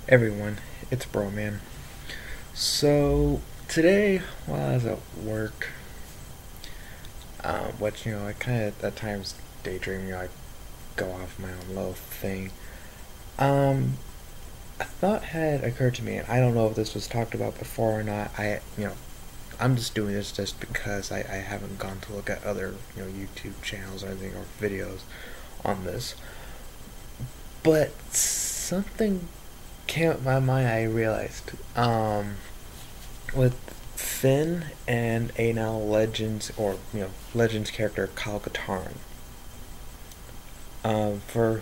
Everyone, it's Bro Man. So today, while I was at work, which I kind of at times daydream. I go off my own little thing. Um, a thought had occurred to me, and I don't know if this was talked about before or not. I'm just doing this just because I haven't gone to look at other YouTube channels or anything or videos on this. But something came up my mind. I realized with Finn and a now Legends or Legends character Kyle Katarn. For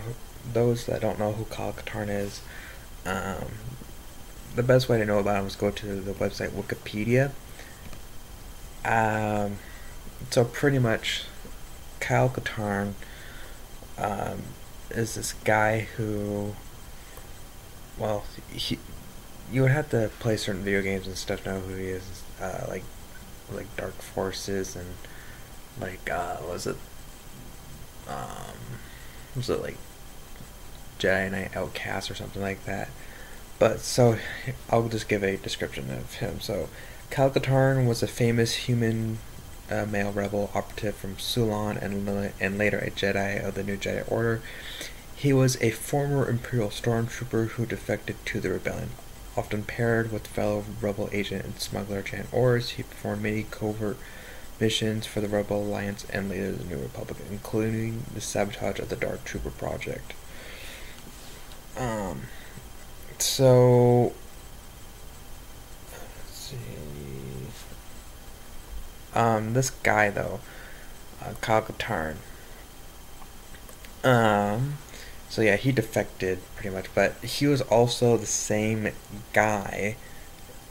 those that don't know who Kyle Katarn is, um, the best way to know about him is go to the website Wikipedia. Um, so pretty much, Kyle Katarn um, is this guy who, well, you would have to play certain video games and stuff to know who he is. Like Dark Forces and um was it like Jedi Knight Outcast or something like that. But so I'll just give a description of him. So Kyle Katarn was a famous human male rebel operative from Sulon and later a Jedi of the New Jedi Order. He was a former Imperial stormtrooper who defected to the rebellion. Often paired with fellow rebel agent and smuggler Jan Ors, he performed many covert missions for the Rebel Alliance and later the New Republic, including the sabotage of the Dark Trooper project. Um, so let's see. This guy though, Kyle Katarn. Um, so yeah, he defected pretty much, but he was also the same guy.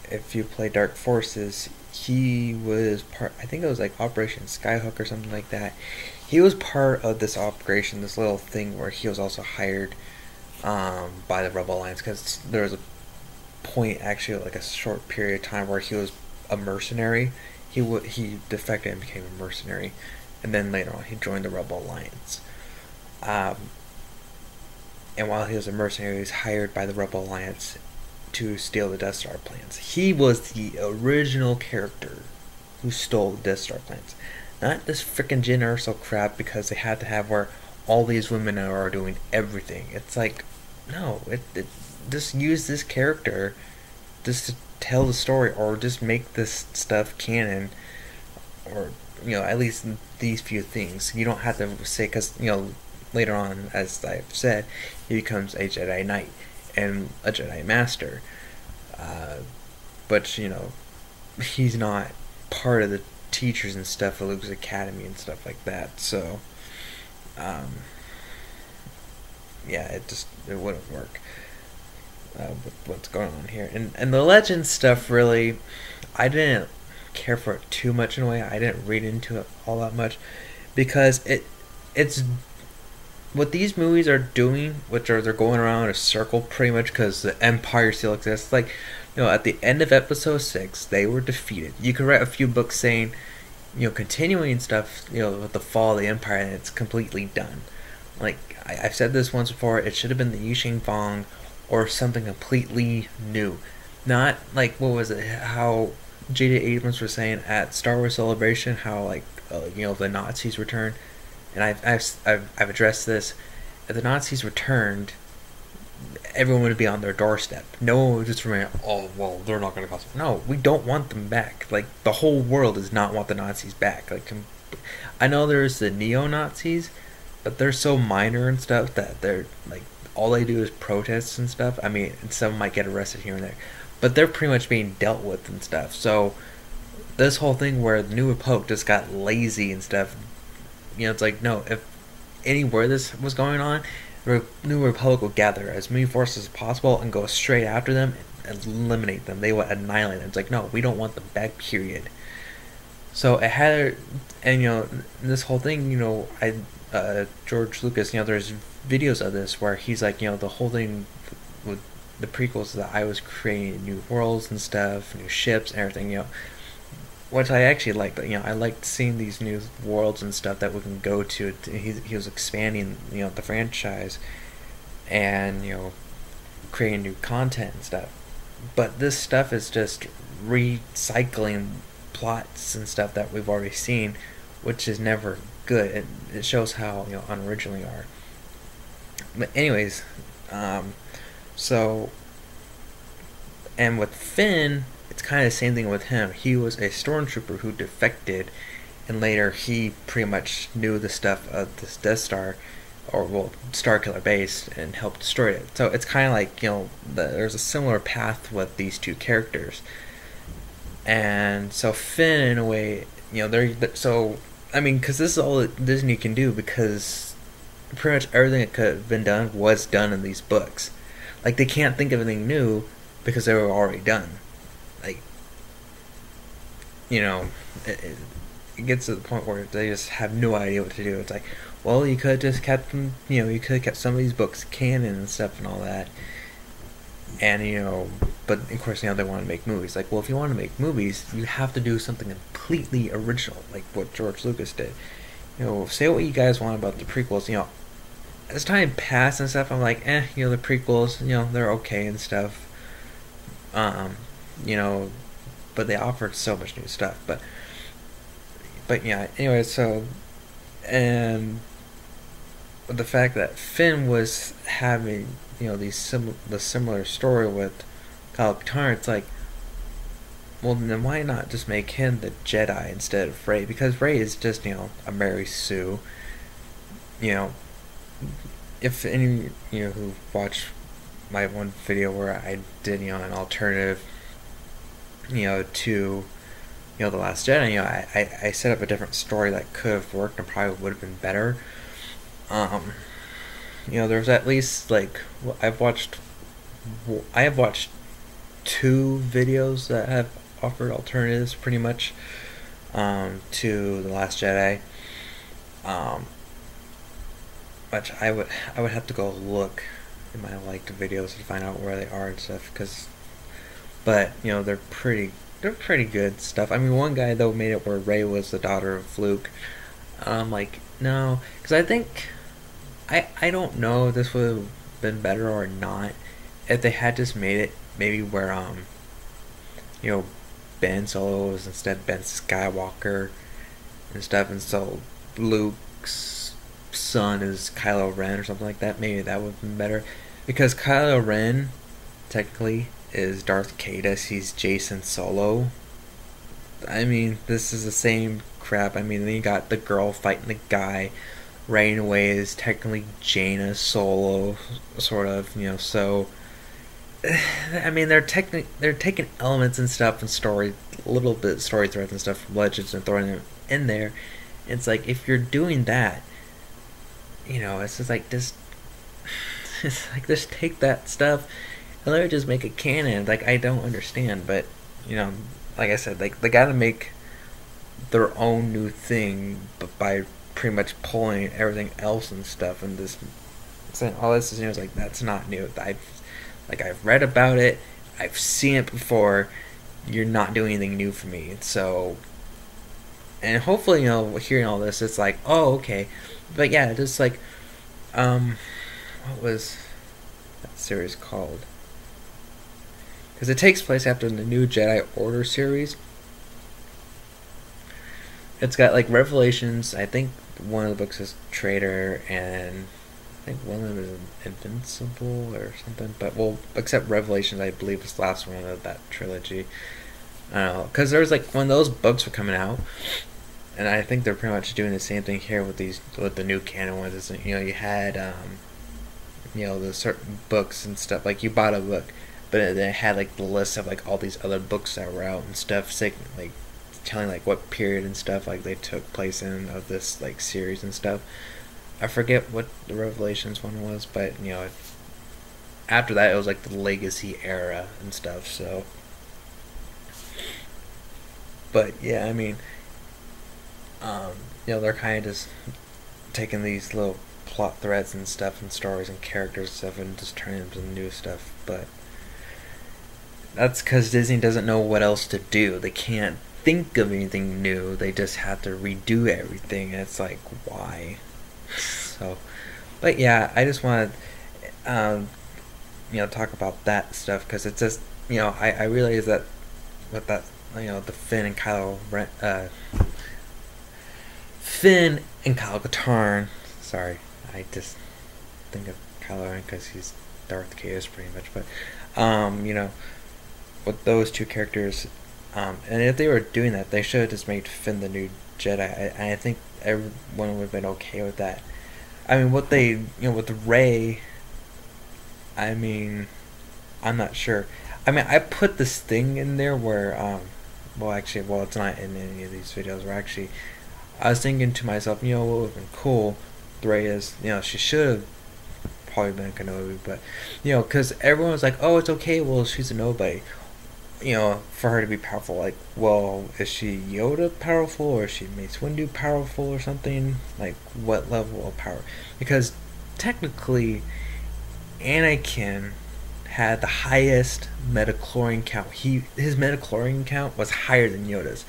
If you play Dark Forces, he was part. I think it was like Operation Skyhook or something like that. He was part of this operation, this little thing where he was also hired by the Rebel Alliance because there was a point, actually, like a short period of time where he was a mercenary. He defected and became a mercenary, and then later on he joined the Rebel Alliance. Um, and while he was a mercenary, he was hired by the Rebel Alliance to steal the Death Star plans. He was the original character who stole the Death Star plans. Not this freaking Jyn Erso crap because they had to have where all these women are doing everything. It's like, no, just use this character just to tell the story or just make this stuff canon or, at least these few things. You don't have to say, because, later on, as I've said, he becomes a Jedi Knight and a Jedi Master. Uh, but, he's not part of the teachers and stuff at Luke's Academy and stuff like that. So, um, yeah, it wouldn't work with what's going on here. And the legend stuff, really, I didn't care for it too much in a way. I didn't read into it all that much because it's what these movies are doing, which are they're going around in a circle pretty much because the Empire still exists. Like, at the end of Episode 6, they were defeated. You could write a few books saying, continuing stuff, with the fall of the Empire, and it's completely done. Like, I've said this once before, it should have been the Yixing Fong or something completely new. Not like, what was it, how J.J. Abrams was saying at Star Wars Celebration, how, like, the Nazis returned. And I've addressed this. If the Nazis returned, everyone would be on their doorstep. No one would just remain, oh, well, they're not going to cause. No, we don't want them back. Like, the whole world does not want the Nazis back. Like, I know there's the neo-Nazis, but they're so minor and stuff that they're, like, all they do is protests and stuff. I mean, some might get arrested here and there. But they're pretty much being dealt with and stuff. So, this whole thing where the New Republic just got lazy and stuff, it's like, no, if anywhere this was going on, the New Republic would gather as many forces as possible and go straight after them and eliminate them. They would annihilate them. It's like, no, we don't want them back, period. So it had, and this whole thing, George Lucas, there's videos of this where he's like, the whole thing with the prequels that I was creating new worlds and stuff, new ships and everything, which I actually liked. I liked seeing these new worlds and stuff that we can go to. He was expanding, the franchise, and creating new content and stuff. But this stuff is just recycling plots and stuff that we've already seen, which is never good. It shows how unoriginal you are. But anyways, so and with Finn, it's kind of the same thing with him. He was a stormtrooper who defected, and later he pretty much knew the stuff of this Death Star, or well, Starkiller base, and helped destroy it. So it's kind of like there's a similar path with these two characters, and so Finn, in a way, they're so. I mean, because this is all that Disney can do, because pretty much everything that could have been done was done in these books. Like, they can't think of anything new because they were already done. Like, it gets to the point where they just have no idea what to do. It's like, well, you could have just kept them, you could have kept some of these books canon and stuff and all that. And, but of course, they want to make movies. Like, well, if you want to make movies, you have to do something completely original, like what George Lucas did. Say what you guys want about the prequels. As time passed and stuff, I'm like, the prequels, they're okay and stuff. But they offered so much new stuff. But yeah, anyway, so, and the fact that Finn was having, the similar story with Kyle Katarn, it's like, well, then why not just make him the Jedi instead of Rey? Because Rey is just, a Mary Sue. If any, who watched my one video where I did, an alternative, to, The Last Jedi, I set up a different story that could have worked and probably would have been better. There's at least, like, I have watched 2 videos that have offered alternatives pretty much to The Last Jedi, which I would have to go look in my liked videos to find out where they are and stuff, but they're pretty good stuff. I mean, one guy though made it where Rey was the daughter of Luke. I'm like, no, because I think I don't know if this would have been better or not if they had just made it maybe where Ben Solo was instead Ben Skywalker and stuff, and so Luke's son is Kylo Ren or something like that. Maybe that would have been better, because Kylo Ren technically is Darth Caedus. He's Jason Solo. I mean, this is the same crap. I mean, then you got the girl fighting the guy. Rey in a way is technically Jaina Solo, sort of. So I mean, they're taking elements and stuff and story, a little bit story threads and stuff from Legends and throwing them in there. It's like, if you're doing that, it's just like just take that stuff and let me just make a canon. Like, I don't understand, but like I said, like, they gotta make their own new thing, but by pretty much pulling everything else and stuff, and this saying all this is new. It's like, that's not new. I've read about it, I've seen it before. You're not doing anything new for me. So, and hopefully, hearing all this, it's like, oh, okay. But yeah, just like, what was that series called? Because it takes place after the New Jedi Order series. It's got like Revelations. I think one of the books is Traitor, and I think one of them is Invincible or something. But except Revelations, I believe, is the last one of that trilogy. I don't know, because there was like when those books were coming out, and I think they're pretty much doing the same thing here with the new canon ones. Is, you had the certain books and stuff. Like, you bought a book, but it had like the list of like all these other books that were out and stuff, like telling like what period and stuff like they took place in of this like series and stuff. I forget what the Revelations one was, but after that it was like the Legacy era and stuff. So, but yeah, I mean, they're kind of just taking these little plot threads and stuff and stories and characters and stuff and just turning them to new stuff. But that's because Disney doesn't know what else to do. They can't think of anything new. They just have to redo everything, and it's like, why? So, but yeah, I just wanted talk about that stuff, because it's just, I realize that with that, the Finn and Kyle Katarn. Sorry, I just think of Kylo Ren because he's Darth Chaos pretty much. But with those two characters, and if they were doing that, they should have just made Finn the new Jedi. I think everyone would have been okay with that. I mean, what they, with Rey, I mean, I'm not sure. I mean, I put this thing in there where, it's not in any of these videos. Where actually, I was thinking to myself, what would have been cool, Rey is, she should have probably been Kenobi, but, because everyone was like, oh, it's okay, well, she's a nobody. For her to be powerful, like, well, is she Yoda powerful, or is she Mace Windu powerful, or something? Like, what level of power? Because technically, Anakin had the highest metachlorine count. His metachlorine count was higher than Yoda's.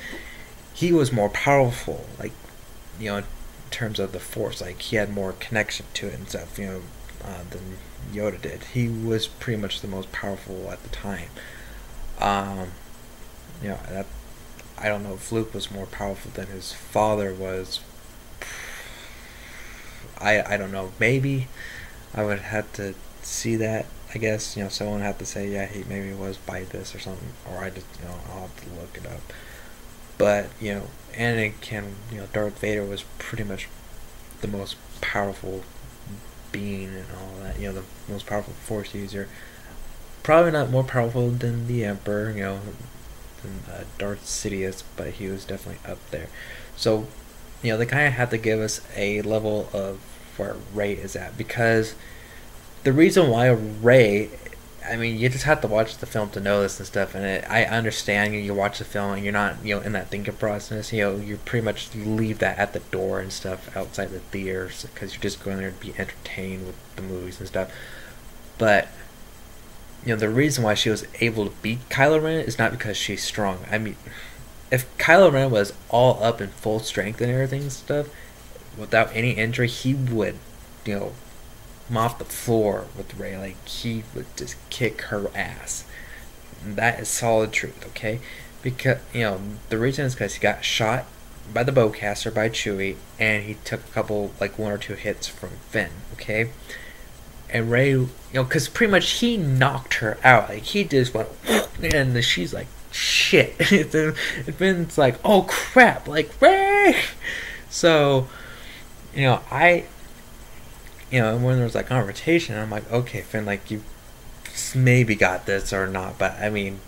He was more powerful, like, in terms of the Force. Like, he had more connection to it and stuff, than Yoda did. He was pretty much the most powerful at the time. That, I don't know if Luke was more powerful than his father was. I don't know. Maybe I would have to see that. I guess someone would have to say, yeah, he maybe was by this or something, or I just I'll have to look it up. But Anakin, Darth Vader was pretty much the most powerful being and all that. The most powerful Force user. Probably not more powerful than the Emperor, than Darth Sidious, but he was definitely up there. So, they kind of have to give us a level of where Rey is at, because the reason why Rey, I mean, you just have to watch the film to know this and stuff. And I understand you watch the film and you're not in that thinking process. You pretty much leave that at the door and stuff outside the theaters, because you're just going there to be entertained with the movies and stuff. But the reason why she was able to beat Kylo Ren is not because she's strong. I mean, if Kylo Ren was all up in full strength and everything and stuff, without any injury, he would, mop the floor with Rey. Like, he would just kick her ass. And that is solid truth, okay? Because, the reason is because he got shot by the bowcaster, by Chewie, and he took a couple, like, one or two hits from Finn, okay? And Rey, because pretty much he knocked her out. Like, he just went, and she's like, shit. And Finn's like, oh crap, like, Rey! So, when there was like confrontation, I'm like, okay, Finn, like, you maybe got this or not. But, I mean,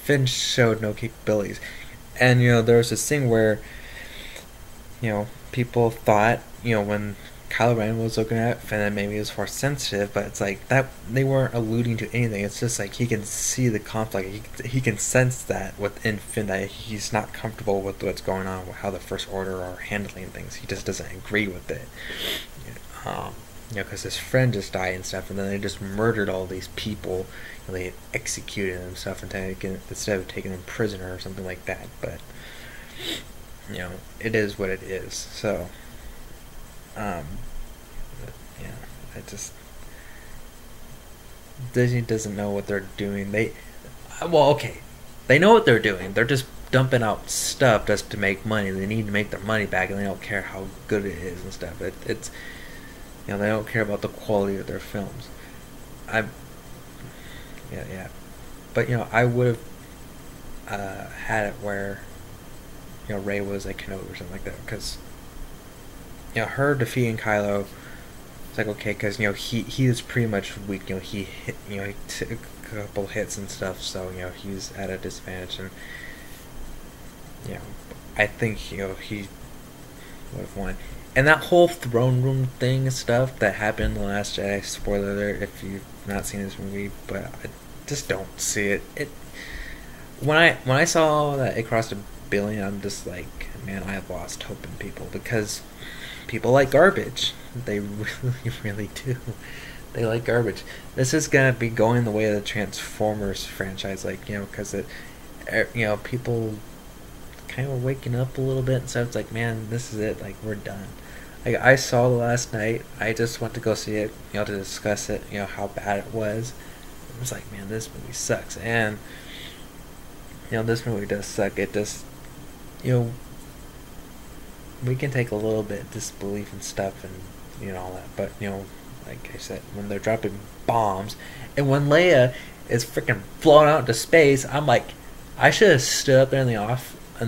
Finn showed no capabilities. And, there was this thing where, people thought, when Kylo Ren was looking at Finn, and maybe he was Force sensitive, but it's like that they weren't alluding to anything. It's just like he can see the conflict. He can sense that within Finn that he's not comfortable with what's going on, with how the First Order are handling things. He just doesn't agree with it. Because his friend just died and stuff, and then they just murdered all these people. They executed them and stuff, and instead of taking them prisoner or something like that. But it is what it is. So. I just Disney doesn't know what they're doing. They know what they're doing. They're just dumping out stuff just to make money. They need to make their money back, and they don't care how good it is and stuff. It's they don't care about the quality of their films. But I would have had it where Rey was like Kenobi or something like that, because her defeating Kylo, it's like, okay, because he is pretty much weak. He hit, he took a couple hits and stuff, so he's at a disadvantage, and I think he would have won. And that whole throne room thing and stuff that happened in The Last Jedi, spoiler alert if you've not seen this movie, but I just don't see it. When I saw that it crossed $1 billion, I'm just like, man, I have lost hope in people, because people like garbage. They really, really do. They like garbage. This is gonna be going the way of the Transformers franchise, like, because people kind of waking up a little bit, and so it's like, man, this is it. Like, we're done. Like, I saw it last night. I just went to go see it, to discuss it, how bad it was. I was like, man, this movie sucks. And, this movie does suck. It just, you know, we can take a little bit of disbelief and stuff and, all that. But, like I said, when they're dropping bombs, and when Leia is freaking flown out into space, I'm like, I should have stood up there in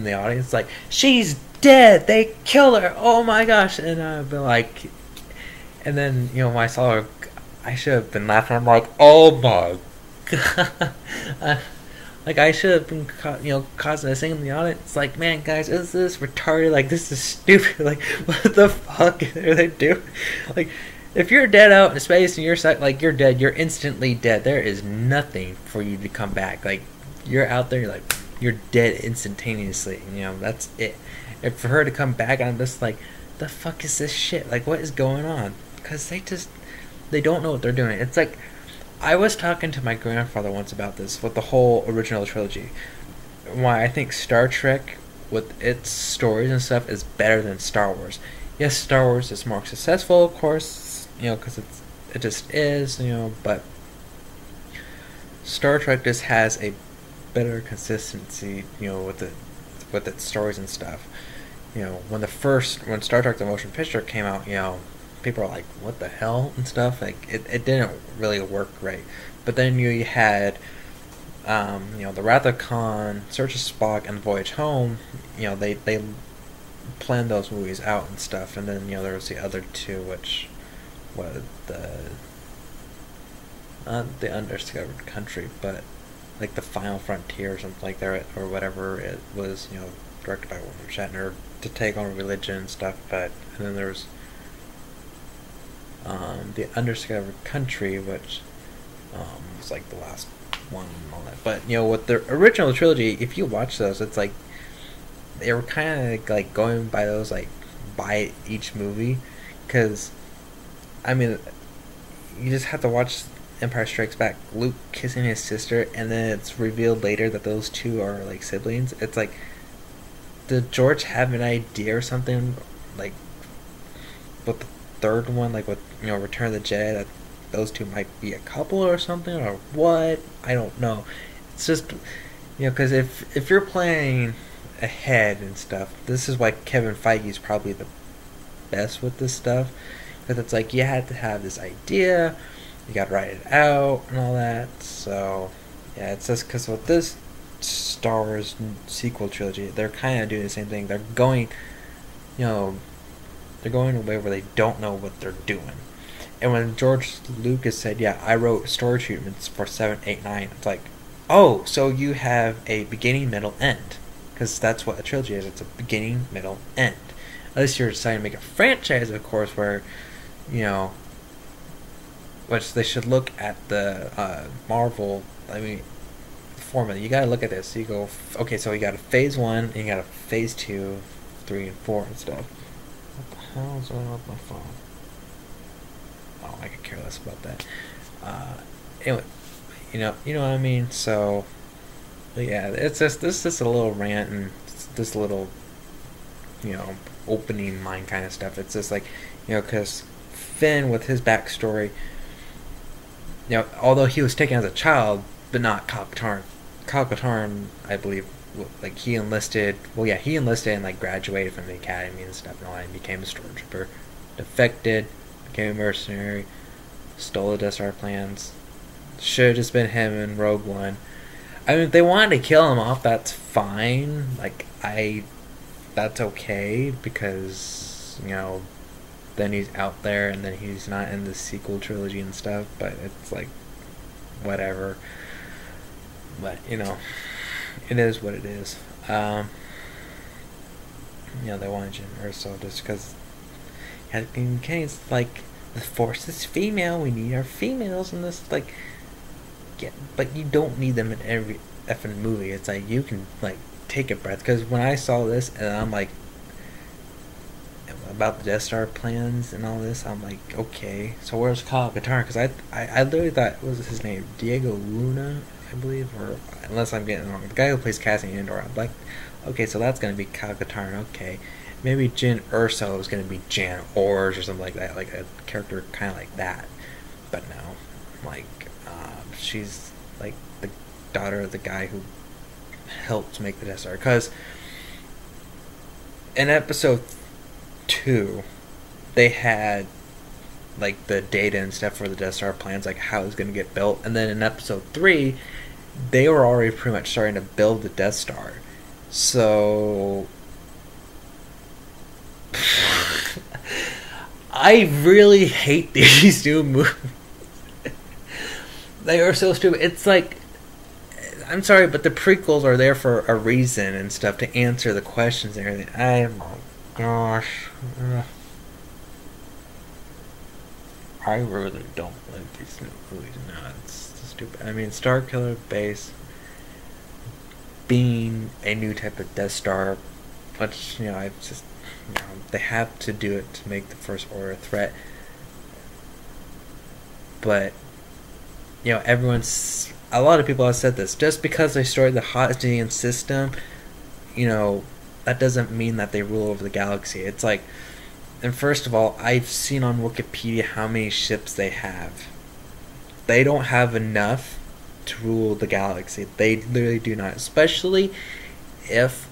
the audience, like, she's dead, they killed her, oh my gosh. And I've been like, and then, when I saw her, I should have been laughing. I'm like, oh my god. Like, I should have been causing a thing in the audience. It's like, man, guys, is this retarded? Like, this is stupid. Like, what the fuck are they doing? Like, if you're dead out in space and you're dead, you're instantly dead. There is nothing for you to come back. Like, you're out there, you're dead instantaneously. That's it. And for her to come back, I'm just like, the fuck is this shit? Like, what is going on? Because they don't know what they're doing. It's like, I was talking to my grandfather once about this, with the whole original trilogy. Why I think Star Trek, with its stories and stuff, is better than Star Wars. Yes, Star Wars is more successful, of course, because it just is, but Star Trek just has a better consistency, with its stories and stuff. When Star Trek the Motion Picture came out, people are like, what the hell and stuff. Like, it didn't really work right. But then you had The Wrath of Khan, Search of Spock, and Voyage Home. They planned those movies out and stuff. And then there was the other two, which was the Undiscovered Country, but like The Final Frontier or something like that, or whatever it was, directed by William Shatner, to take on religion and stuff. And then there was the Undiscovered Country, which was like the last one and all that. But with the original trilogy, if you watch those, it's like they were kind of like going by those, like, by each movie, because I mean, you just have to watch Empire Strikes Back, Luke kissing his sister, and then it's revealed later that those two are like siblings. It's like, did George have an idea or something, like, with the third one, like with Return of the Jedi, that those two might be a couple or something, or what? I don't know. It's just, because if you're playing ahead and stuff, this is why Kevin Feige's probably the best with this stuff, because it's like, you had to have this idea, you got to write it out and all that. So yeah, it's just because with this Star Wars sequel trilogy, they're kind of doing the same thing. They're going away where they don't know what they're doing. And when George Lucas said, yeah, I wrote story treatments for 7, 8, 9, it's like, oh, so you have a beginning, middle, end. Because that's what a trilogy is. It's a beginning, middle, end. Unless you're deciding to make a franchise, of course, where, which they should look at the Marvel, formula. You gotta look at this. You go, okay, so you got a phase 1, and you got a phase 2, 3, and 4 and stuff. What the hell is going on with my phone? Oh, I could care less about that. Anyway, you know what I mean? So, yeah, it's just, this is just a little rant and this little, opening mind kind of stuff. It's just like, because Finn, with his backstory, although he was taken as a child, but not Kyle Katarn. Kyle Katarn, I believe, like, he enlisted and like graduated from the academy and stuff and all that, and became a stormtrooper, defected, became a mercenary, stole the Death Star plans. Should have just been him in Rogue One. I mean, if they wanted to kill him off, that's fine. Like, that's okay, because, then he's out there and then he's not in the sequel trilogy and stuff, but it's like, whatever. But, it is what it is. They wanted Jyn Erso just because, it's like, the Force is female, we need our females in this, like, yeah, but you don't need them in every effing movie. It's like, you can, like, take a breath, because when I saw this, and I'm like, about the Death Star plans and all this, I'm like, okay, so where's Kyle Katarn? Because I literally thought, what was his name? Diego Luna, I believe, or unless I'm getting it wrong, the guy who plays Cassian Andor. I'm like, okay, so that's gonna be Kyle Katarn, okay. And maybe Jyn Erso was going to be Jan Ors or something like that, like a character kind of like that. But no, like she's like the daughter of the guy who helped make the Death Star. Because in episode 2, they had like the data and stuff for the Death Star plans, like how it's going to get built. And then in episode 3, they were already pretty much starting to build the Death Star. So I really hate these new movies. They are so stupid. It's like, I'm sorry, but the prequels are there for a reason and stuff, to answer the questions and everything. Oh my gosh. I really don't like these new movies. No, it's stupid. I mean, Star Killer Base being a new type of Death Star, which, I just, they have to do it to make the First Order a threat. But, a lot of people have said this. Just because they destroyed the Hosnian system, that doesn't mean that they rule over the galaxy. It's like, and first of all, I've seen on Wikipedia how many ships they have. They don't have enough to rule the galaxy. They literally do not. Especially if,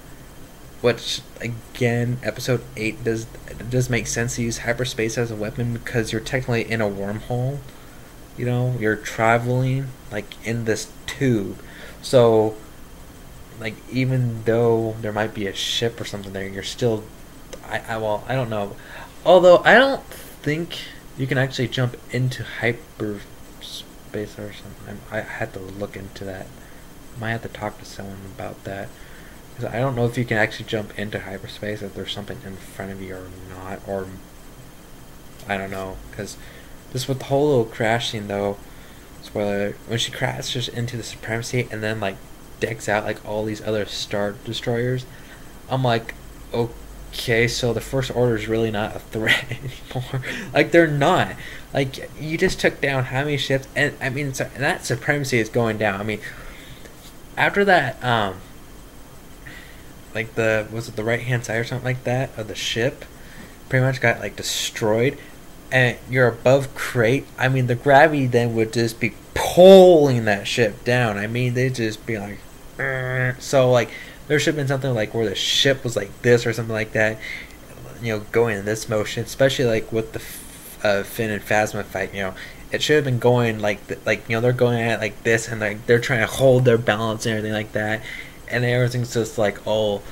which again, episode 8 does make sense to use hyperspace as a weapon, because you're technically in a wormhole. You're traveling like in this tube. So, like, even though there might be a ship or something there, you're still, I don't know. Although I don't think you can actually jump into hyperspace or something. I had to look into that. Might have to talk to someone about that, because I don't know if you can actually jump into hyperspace if there's something in front of you or not, or I don't know. Because just with the whole little crashing, though, spoiler, when she crashes into the Supremacy and then like decks out like all these other Star Destroyers, I'm like, okay, so the First Order is really not a threat anymore. Like, they're not. Like, you just took down how many ships? And I mean, and that Supremacy is going down. I mean, after that, like was it the right hand side or something like that of the ship, pretty much got like destroyed, and you're above Crate. I mean, the gravity then would just be pulling that ship down. I mean, they'd just be like, so like, there should have been something like where the ship was like this or something like that, going in this motion, especially like with the Finn and Phasma fight. It should have been going like they're going at it like this, and like they're trying to hold their balance and everything like that, and everything's just like all,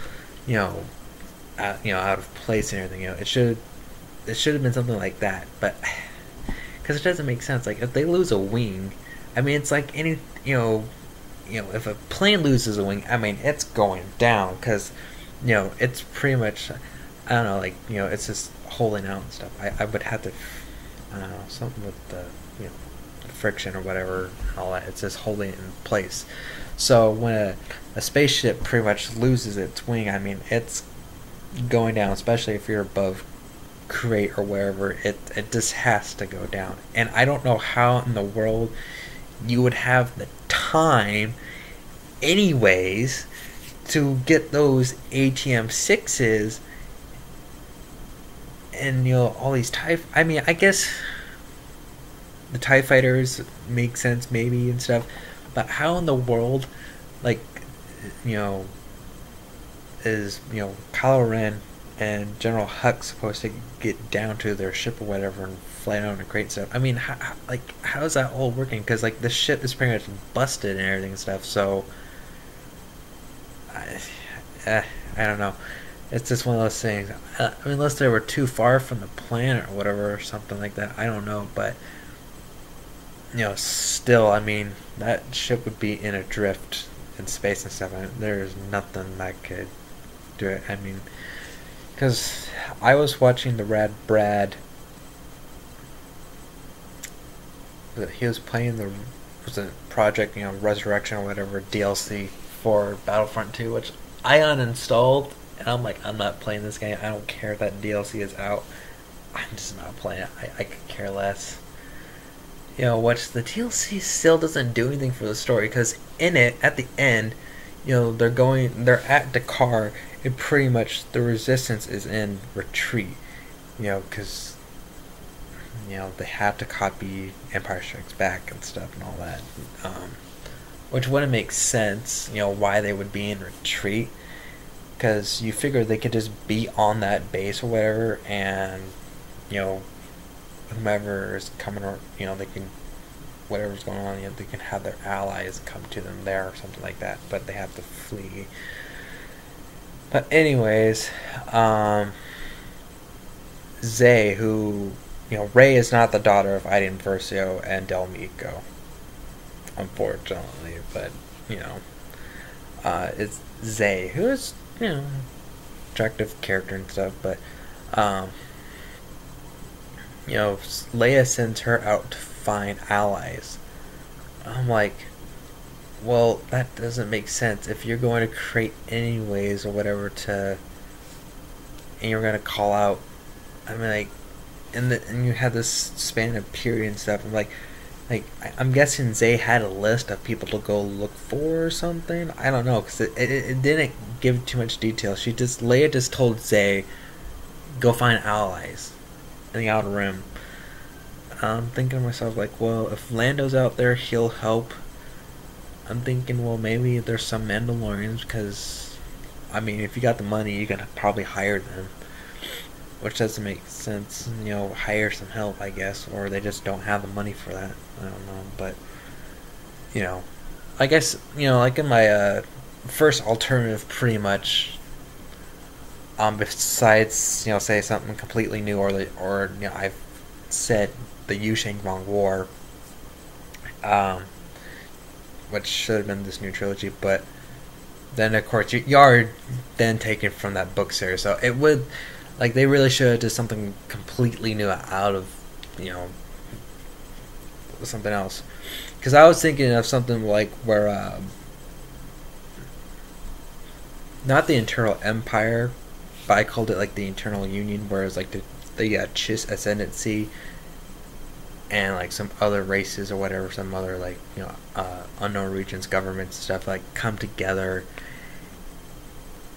out of place and everything. It should have been something like that, but because it doesn't make sense. Like, if they lose a wing, I mean, it's like any if a plane loses a wing, I mean, it's going down, because it's pretty much, I don't know, like, it's just holding out and stuff. I would have to, I don't know, something with the friction or whatever and all that. It's just holding it in place. So when a spaceship pretty much loses its wing, I mean, it's going down, especially if you're above Crate or wherever. It just has to go down. And I don't know how in the world you would have the time anyways to get those ATM-6s and all these TIE, I mean, I guess the TIE fighters make sense maybe and stuff, but how in the world, like, is Kylo Ren and General Hux supposed to get down to their ship or whatever and fly out and Crate stuff? I mean, how is that all working? Because like, the ship is pretty much busted and everything and stuff. So I don't know. It's just one of those things. I mean, unless they were too far from the planet or whatever or something like that, I don't know. But still, I mean, that ship would be in a drift in space and stuff. I mean, there's nothing that could do it. I mean, because I was watching the Rad Brad. He was playing was a project, Resurrection or whatever, DLC for Battlefront 2, which I uninstalled, and I'm like, I'm not playing this game. I don't care if that DLC is out. I'm just not playing it. I could care less. Which the DLC still doesn't do anything for the story, because in it, at the end, they're at Dakar, it pretty much, the resistance is in retreat, because they have to copy Empire Strikes Back and stuff and all that, which wouldn't make sense, why they would be in retreat, because you figure they could just be on that base or whatever, and whomever is coming, or they can, whatever's going on, they can have their allies come to them there or something like that, but they have to flee. But anyways, Zay, who, Rey is not the daughter of Iden Versio and Del Meeko, unfortunately, but, it's Zay, who is, attractive character and stuff, but, Leia sends her out to find allies. I'm like, well, that doesn't make sense. If you're going to create any ways or whatever and you're going to call out, I mean, like, and you have this span of period and stuff, I'm like, I'm guessing Zay had a list of people to go look for or something. I don't know, because it didn't give too much detail. Leia just told Zay, go find allies in the Outer Rim. I'm thinking to myself, like, well, if Lando's out there, he'll help. I'm thinking, well, maybe there's some Mandalorians, because, I mean, if you got the money, you can probably hire them, which doesn't make sense. Hire some help, I guess, or they just don't have the money for that. I don't know, but, I guess, like in my first alternative, pretty much, besides, say something completely new, or I've said the Yusheng War, which should have been this new trilogy, but then of course you are then taken from that book series, so it would, like, they really should have done something completely new out of, something else, because I was thinking of something like where, not the Internal Empire, but I called it like the Internal Union, where it's like the Chiss Ascendancy and like some other races or whatever, some other, like, unknown regions, governments, stuff, like, come together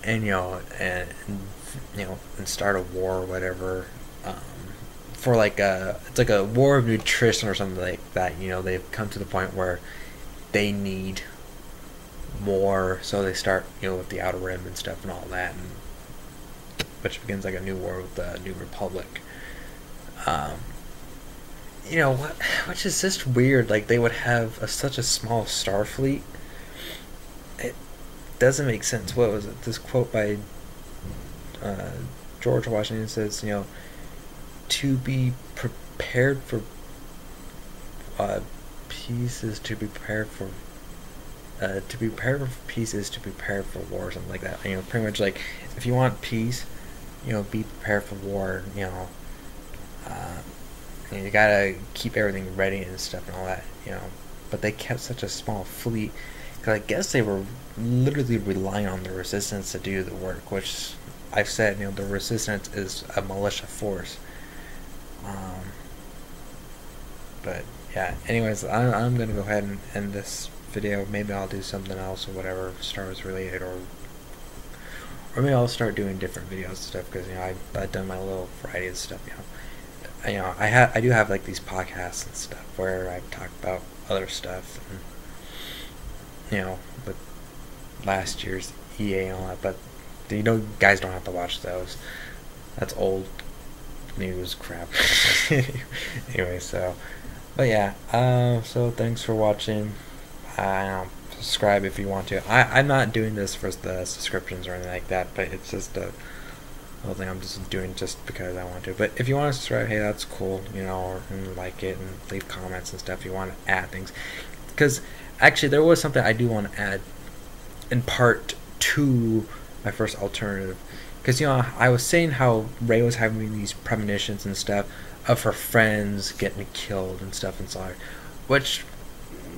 and and start a war or whatever, for like it's like a war of nutrition or something like that. They've come to the point where they need more, so they start with the Outer Rim and stuff and all that, and which begins like a new war with the New Republic. Which is just weird. Like, they would have such a small Starfleet. It doesn't make sense. What was it? This quote by George Washington says, to be prepared for peace is to be prepared for to be prepared for peace is to be prepared for war, or something like that. Pretty much like, if you want peace, be prepared for war. You gotta keep everything ready and stuff and all that. But they kept such a small fleet, because I guess they were literally relying on the Resistance to do the work, which I've said, the Resistance is a militia force. But yeah, anyways, I'm gonna go ahead and end this video. Maybe I'll do something else or whatever, Star Wars related, or maybe I'll start doing different videos and stuff, because I've done my little variety of stuff. I do have like these podcasts and stuff where I talk about other stuff, and, with last year's EA and all that, but you guys don't have to watch those. That's old news crap. Anyway, but yeah, so thanks for watching. Subscribe if you want to. I'm not doing this for the subscriptions or anything like that, but it's just a whole thing I'm just doing just because I want to. But if you want to subscribe, hey, that's cool, or like it and leave comments and stuff if you want to add things, because actually there was something I do want to add in part 2, my first alternative, because I was saying how Rey was having these premonitions and stuff of her friends getting killed and stuff inside, which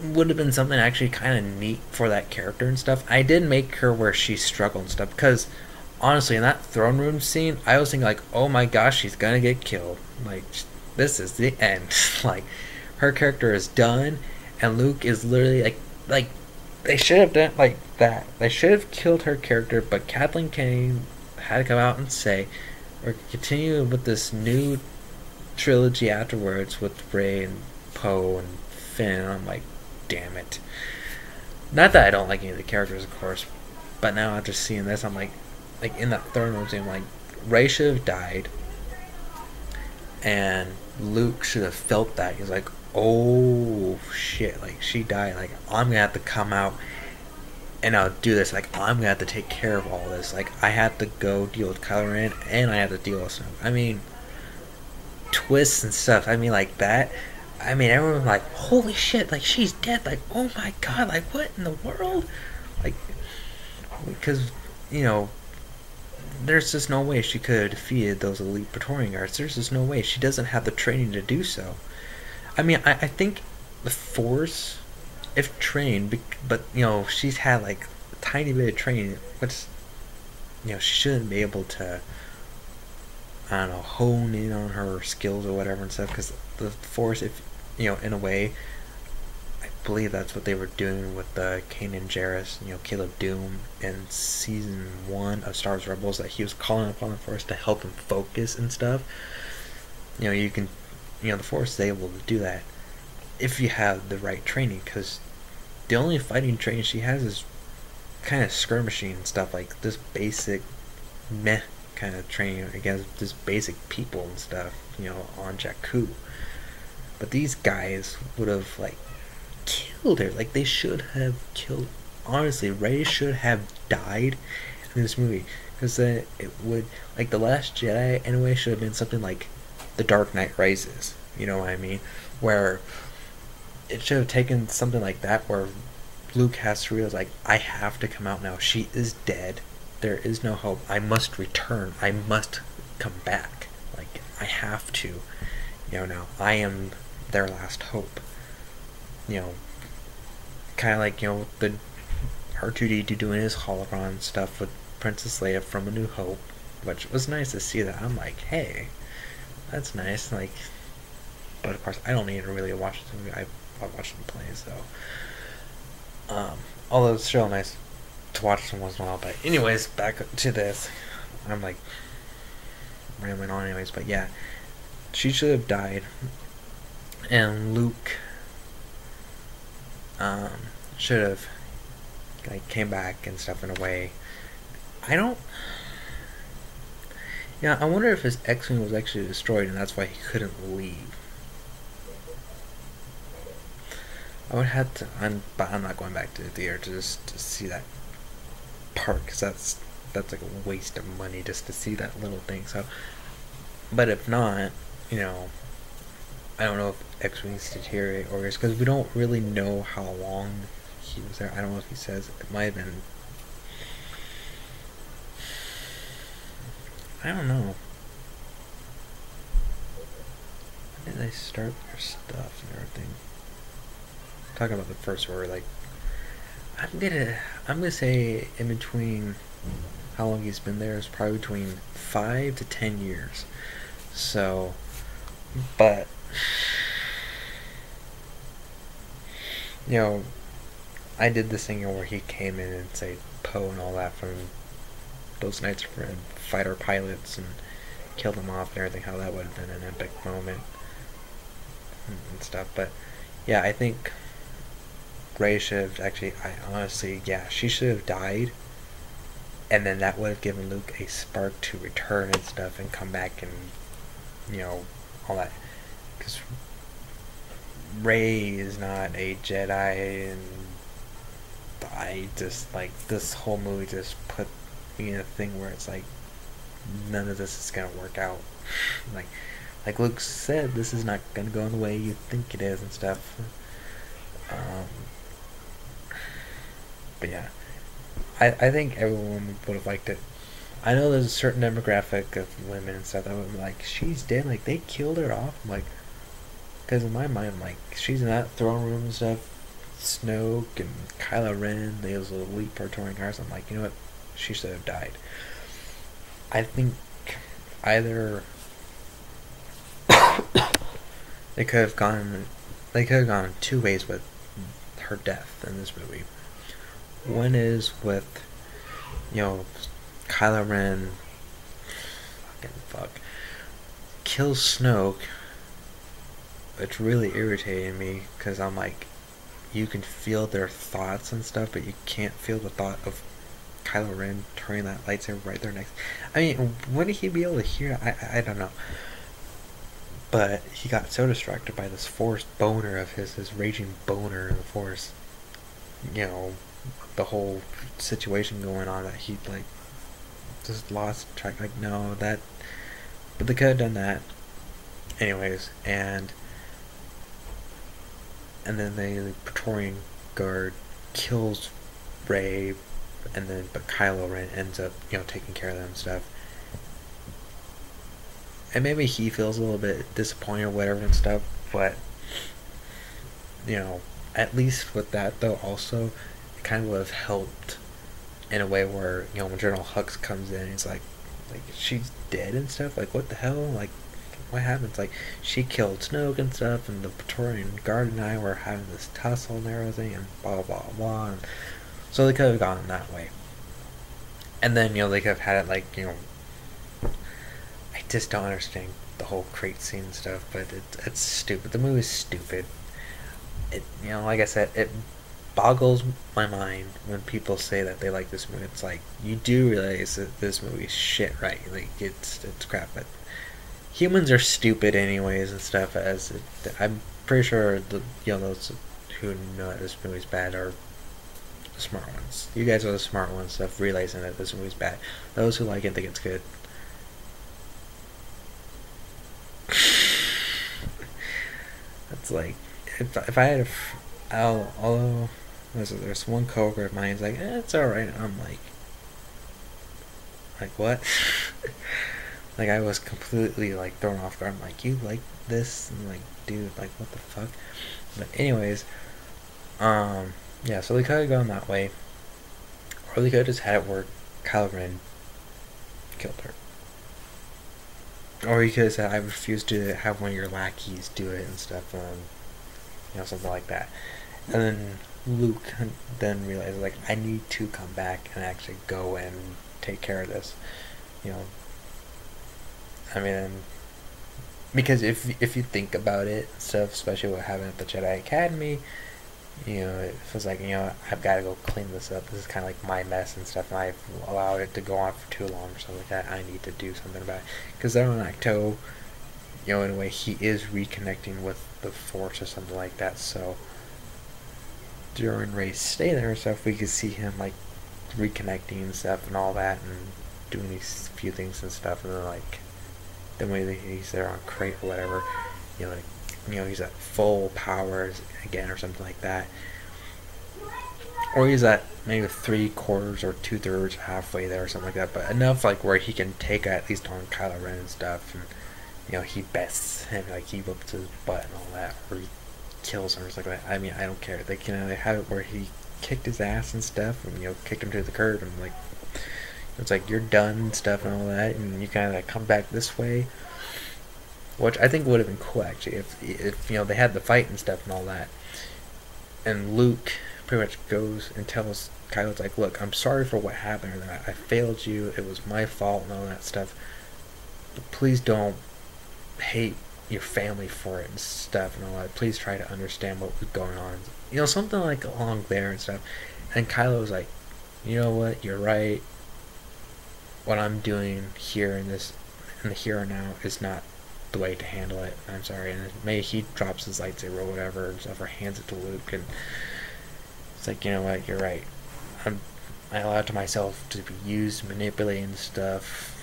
would have been something actually kind of neat for that character and stuff. I did make her where she struggled and stuff, because honestly, in that throne room scene, I was thinking, like, oh my gosh, she's gonna get killed. Like, this is the end. Like, her character is done, and Luke is literally like They should have done like that. They should have killed her character, but Kathleen Kennedy had to come out and say, we're continuing with this new trilogy afterwards with Rey and Poe and Finn. And I'm like, damn it. Not that I don't like any of the characters, of course, but now after seeing this, I'm like in that third movie, I'm like, Rey should have died, and Luke should have felt that. He's like, oh shit, like she died. Like I'm gonna have to come out and I'll do this. Like I'm gonna have to take care of all this. Like I have to go deal with Kylo Ren and I have to deal with stuff. I mean, twists and stuff. I mean, like that. I mean, everyone was like, holy shit, like she's dead. Like oh my god, like what in the world? Like because there's just no way she could have defeated those elite Praetorian guards. There's just no way. She doesn't have the training to do so. I mean, I think the Force, if trained, but she's had like a tiny bit of training, which she shouldn't be able to, I don't know, hone in on her skills or whatever and stuff. Because the Force, if in a way, I believe that's what they were doing with the Kanan Jarrus, Caleb Doom in season 1 of Star Wars Rebels, that he was calling upon the Force to help him focus and stuff. You can. The Force is able to do that if you have the right training, because the only fighting training she has is kind of skirmishing and stuff, like this basic meh kind of training against just basic people and stuff, on Jakku. But these guys would have like killed her. Like they should have killed. Honestly, Rey should have died in this movie, because then it would, like, The Last Jedi anyway should have been something like The Dark Knight Rises, you know what I mean? Where it should have taken something like that, where Luke has to realize, like, I have to come out now. She is dead. There is no hope. I must return. I must come back. Like, I have to. Now I am their last hope. Kind of like, the R2-D2 doing his holocron stuff with Princess Leia from A New Hope, which was nice to see that. I'm like, hey, that's nice. Like, but of course, I don't need to really watch this movie. I'll watch them play, so. Although it's still nice to watch them once in a while. But anyways, back to this. I'm like rambling on anyways, but yeah. She should have died. And Luke should have like came back and stuff in a way. I wonder if his X-Wing was actually destroyed and that's why he couldn't leave. I would have to, but I'm not going back to the theater to see that part, because that's like a waste of money just to see that little thing. So, but if not, I don't know if X-Wings deteriorate or because we don't really know how long he was there. I don't know if he says. It might have been. I don't know. When did they start their stuff and everything? Talking about the First Order, like, I'm gonna say in between how long he's been there is probably between 5 to 10 years. So, but I did this thing where he came in and say Poe and all that from those Knights of Ren fighter pilots and killed them off and everything. How that would have been an epic moment and stuff. But yeah, I think Rey should have actually, she should have died, and then that would have given Luke a spark to return and stuff and come back and, all that. Because Rey is not a Jedi, and I just, like, this whole movie just put me in a thing where it's like, none of this is going to work out. Like Luke said, this is not going to go in the way you think it is and stuff. But yeah, I think everyone would have liked it. I know there's a certain demographic of women and stuff that would be like, she's dead, like they killed her off. I'm like, because in my mind, I'm like, she's in that throne room and stuff, Snoke and Kylo Ren, those elite Praetorian guards. I'm like, you know what, she should have died. I think either they could have gone two ways with her death in this movie. One is with, you know, Kylo Ren, fuck, kills Snoke. It's really irritating me because I'm like, you can feel their thoughts and stuff, but you can't feel the thought of Kylo Ren turning that lightsaber right there next. I mean, wouldn't he be able to hear? I don't know. But he got so distracted by this force boner of his raging boner in the force. You know, the whole situation going on that he like just lost track. Like, no, that. But they could have done that, anyways. And then the Praetorian Guard kills Rey, and then but Kylo Ren ends up, you know, taking care of them and stuff. And maybe he feels a little bit disappointed or whatever and stuff, but you know, at least with that though, also it kind of would have helped in a way where, you know, when General Hux comes in, he's like she's dead and stuff. Like, what the hell? Like, what happens? Like, she killed Snoke and stuff, and the Praetorian Guard and I were having this tussle and everything, and blah blah blah. And so they could have gone that way, and then, you know, they could have had it like, you know, I just don't understand the whole crate scene and stuff, but it's stupid. The movie's stupid. It, you know, like I said, it boggles my mind when people say that they like this movie. It's like, you do realize that this movie's shit, right? Like, it's crap, but humans are stupid anyways and stuff. I'm pretty sure the, you know, those who know that this movie's bad are the smart ones. You guys are the smart ones, stuff, realizing that this movie's bad. Those who like it think it's good. It's like, if I had although there's one coworker of mine who's like, it's alright. I'm like what? Like, I was completely like thrown off guard. I'm like, you like this? And like, dude, like, what the fuck? But anyways, yeah. So they could have gone that way, or they could have just had it where Kylo Ren killed her. Or you could have said, I refuse to have one of your lackeys do it and stuff, you know, something like that. And then Luke then realized, like, I need to come back and actually go and take care of this, you know. I mean, because if you think about it, stuff, especially what happened at the Jedi Academy, you know, it feels like, you know, I've got to go clean this up. This is kind of like my mess and stuff, and I've allowed it to go on for too long or something like that. I need to do something about it. Because there on Acto, you know, in a way, he is reconnecting with the Force or something like that. So during Rey's stay there and stuff, we could see him like reconnecting and stuff and all that, and doing these few things and stuff, and then like then when he's there on crate or whatever, you know, like, you know, he's at full powers again or something like that, or he's at maybe 3/4 or 2/3 halfway there or something like that, but enough like where he can take at least on Kylo Ren and stuff, and you know, he bests him, like he whips his butt and all that, or he kills him or something like that. I mean, I don't care. They, you know, they have it where he kicked his ass and stuff, and, you know, kicked him to the curb, and like, it's like, you're done and stuff and all that, and you kind of like come back this way, which I think would have been cool actually if you know, they had the fight and stuff and all that, and Luke pretty much goes and tells Kylo's like, look, I'm sorry for what happened, and I failed you, it was my fault and all that stuff, but please don't hate your family for it and stuff and all that. Please try to understand what was going on, you know, something like along there and stuff. And Kylo was like, you know what, you're right. What I'm doing here in the here and now is not the way to handle it. I'm sorry. And maybe he drops his lightsaber or whatever and stuff, or hands it to Luke, and it's like, you know what, you're right. I allowed to myself to be used, manipulating stuff,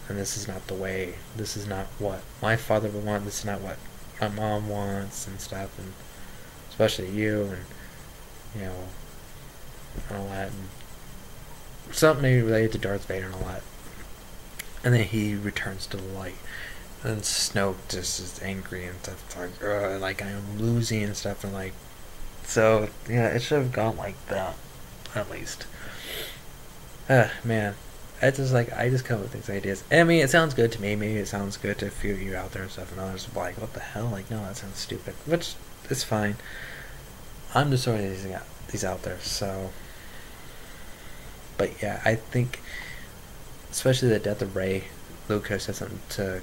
and this is not the way. This is not what my father would want. This is not what my mom wants and stuff, and especially you, and you know, and all that, and something maybe related to Darth Vader and all that. And then he returns to the light, and then Snoke just is angry and stuff, like I'm losing and stuff, and like, so yeah, it should have gone like that, at least. Man, it's just like, I just come up with these ideas. I mean, it sounds good to me. Maybe it sounds good to a few of you out there and stuff, and others are like, what the hell? Like, no, that sounds stupid. Which is fine. I'm just throwing these out there, so But yeah, I think especially the death of Ray, Lucas said something to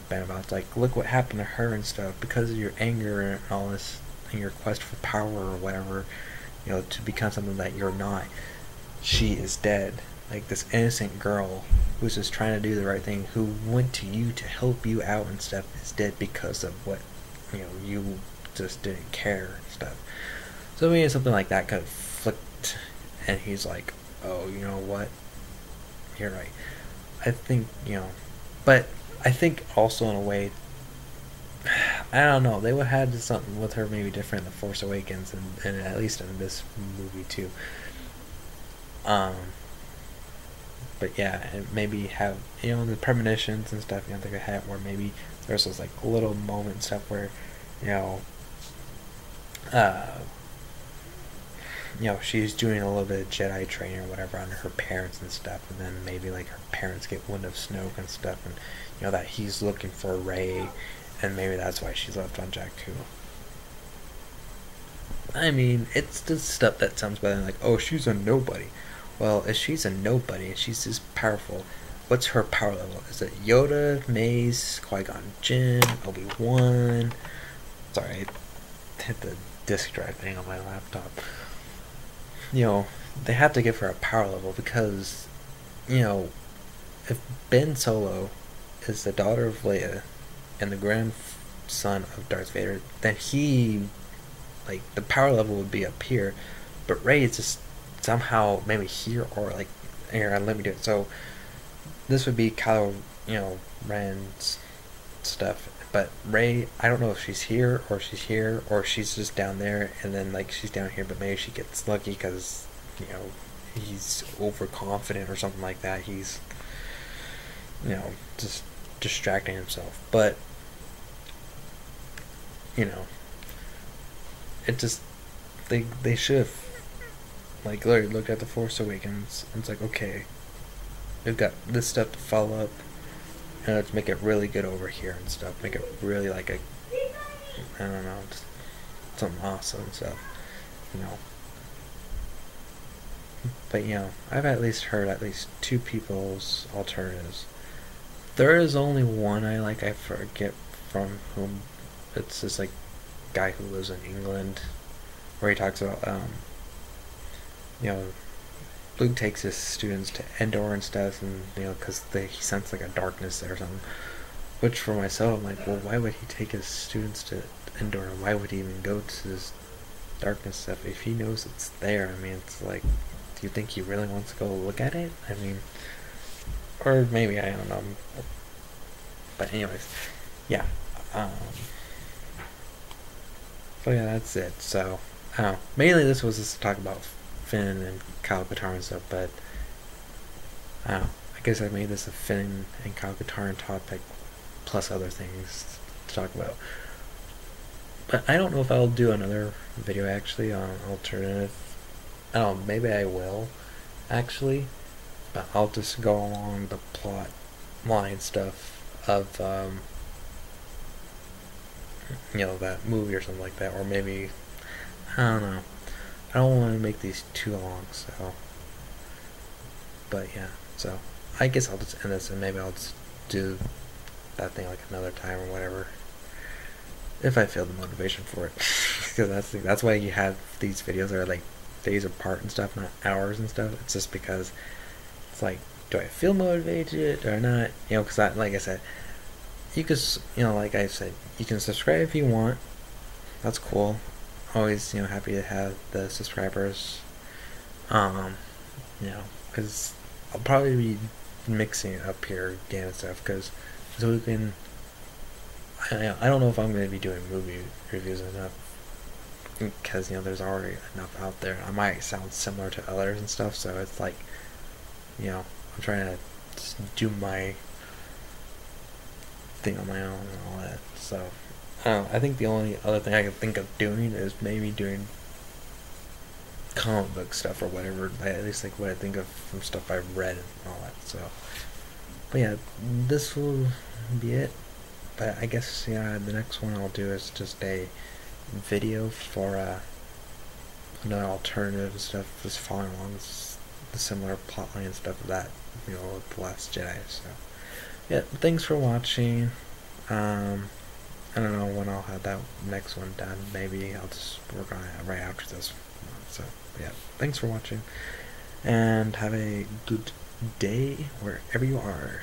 Ben about. It's like, look what happened to her and stuff because of your anger and all this, and your quest for power or whatever. To become something that you're not. She is dead. Like this innocent girl who's just trying to do the right thing, who went to you to help you out and stuff, is dead because of what you just didn't care and stuff. So maybe something like that kind of flicked, and he's like, oh, you know what? You're right. I think, but I think also in a way, I don't know, they would have had something with her maybe different in The Force Awakens, and at least in this movie too. But yeah, and maybe have, the premonitions and stuff, they could have where maybe there's those like little moments stuff where, uh, she's doing a little bit of Jedi training or whatever under her parents and stuff, and then maybe like her parents get wind of Snoke and stuff, and that he's looking for Rey, and maybe that's why she's left on Jakku. I mean, it's the stuff that sounds better than like, oh, she's a nobody. Well, if she's a nobody and she's this powerful, what's her power level? Is it Yoda, Mace, Qui-Gon Jinn, Obi-Wan? Sorry, I hit the disk drive thing on my laptop. They have to give her a power level because, if Ben Solo is the daughter of Leia and the grandson of Darth Vader, then he, like, the power level would be up here, but Rey is just somehow maybe here, or like, here, let me do it. So this would be Kylo, Ren's stuff, but Rey, I don't know if she's here or she's just down there, and then like she's down here, but maybe she gets lucky because he's overconfident or something like that. He's just distracting himself, but it just they should have like looked at The Force Awakens and it's like, okay, we've got this stuff to follow up, and let's make it really good over here and stuff. Make it really like a, I don't know, just something awesome and stuff, But I've at least heard at least two people's alternatives. There is only one I like. I forget from whom. It's this like guy who lives in England, where he talks about Luke takes his students to Endor and stuff, and because he senses like a darkness there or something. Which for myself, I'm like, well, why would he take his students to Endor, and why would he even go to this darkness stuff if he knows it's there? I mean, it's like, do you think he really wants to go look at it? I mean, or maybe, I don't know. But anyways, yeah. So yeah, that's it. So I don't know. Mainly this was just to talk about Finn and Kyle Katarn and stuff, but I don't know. I guess I made this a Finn and Kyle Katarn topic plus other things to talk about. But I don't know if I'll do another video actually on alternative. I don't know, maybe I will actually, but I'll just go along the plot line stuff of that movie or something like that, or maybe, I don't know. I don't want to make these too long, so, but yeah, so I guess I'll just end this, and maybe I'll just do that thing like another time or whatever, if I feel the motivation for it. Because that's why you have these videos that are like days apart and stuff, not hours and stuff. It's just because it's like, do I feel motivated or not? Because like I said, you could, like I said, you can subscribe if you want. That's cool. Always, happy to have the subscribers. Because I'll probably be mixing it up here again and stuff, because so we can. I don't know if I'm going to be doing movie reviews enough, because there's already enough out there. I might sound similar to others and stuff, so it's like, I'm trying to just do my thing on my own and all that. So I think the only other thing I can think of doing is maybe doing comic book stuff or whatever, at least like what I think of from stuff I've read and all that. So, but yeah, this will be it. But I guess the next one I'll do is just a video for another alternative and stuff, just following along the similar plotline and stuff of that, with The Last Jedi. So, yeah, thanks for watching. I don't know when I'll have that next one done. Maybe I'll just work on it right after this one. So, yeah, thanks for watching, and have a good day wherever you are.